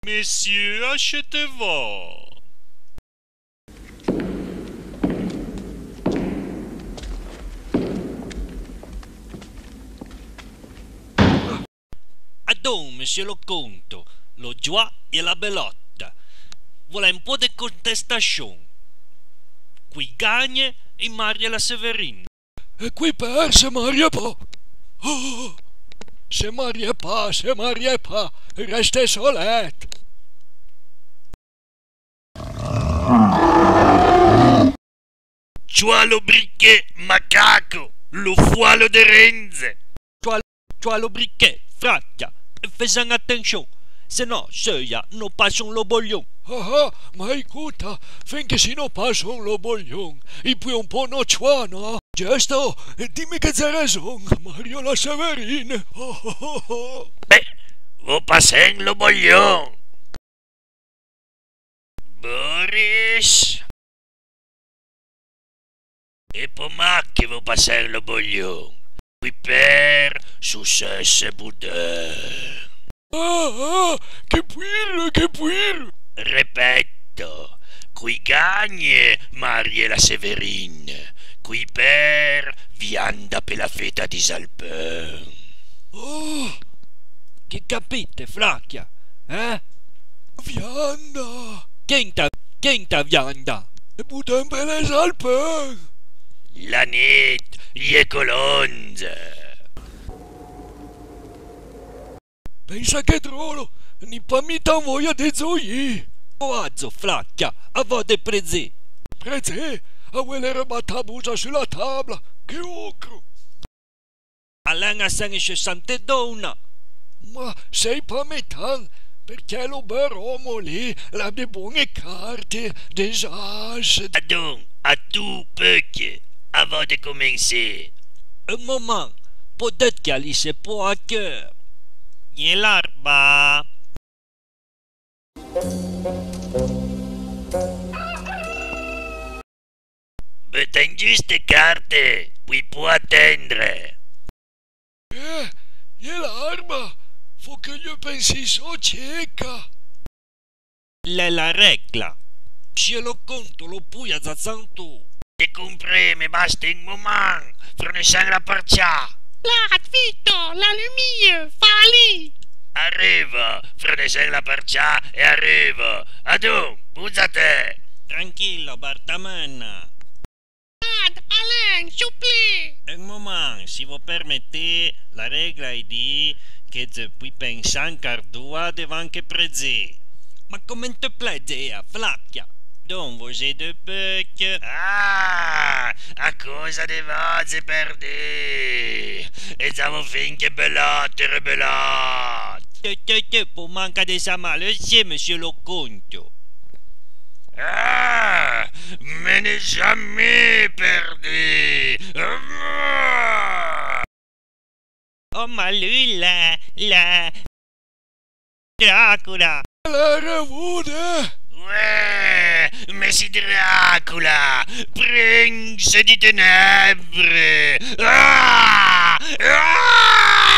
Messieurs, achetez-vous. Adon, monsieur le comte, lo joie et la belote. Voilà un po' de contestation. Qui gagne e maria la Severine. E qui per se maria pas. Oh, se maria pas, restez solette. C'ha lo briquet, macaco, lo foilo de Renze. C'ha lo briquet, fracchia, e faisan attention, se no, seia, no passon lo boglion. Ah, ma écoute, finché si non passano lo boglion, e poi un po' no c'ha, no? Gesto, dimmi che c'è ragione, Mario la Severine. Oh, oh, oh. Beh, vous passez lo boglion. Boris. E pomà che vous passez lo boglion. Qui per successe boudin. Ah, che puir. Ripeto, qui gagne Marie la Severine, qui per vianda per la feta di Salpin. Oh, Che capite, fracchia? vianda. Chi ta vianda? E putem per les Alpes. La nit, gli colonze. Pensa che trolo, ni pa mi t'envoia des zoïs. Oazzo, fracchia, a vode prezé. Prezé, a quelle rebatabusa sulla tavola, che ocro. Alain a 5,62. Ma sei pa metan, perché lo baromo lì, la de buone carte, des as. Adon, a tu peuche, avant de commencer. Un moment, peut-être qu'elle se pour à cœur. Gli l'arba. Betin juste carte, puis può attendre. E l'arma, faut que io pensi so cieca. La regla. Se lo conto, lo pui a zazzanto. Te compreme, basta un moment. Fornissan la parcia. Là, Vito, la lumière, fali! Arriva, fornissan la parcia e arriva. Adon, buzzate. Tranquillo, Bartamana. Alain, souple! Un moment, si vous permettez, la règle est dit que depuis pensant cardua devant que prezé. Ma come te plaît, flacchia? Donc vous êtes de peuc. Ah, a causa de vozze perdu. E siamo finché belotte, rebelotte. Pour manca de sa malheureuse, monsieur le comte. Ah, mais n'est jamais perdu. Oh, ma lui, la Dracula. La revude. Ouais, mais c'est Dracula, prince des ténèbres. Ah! Ah!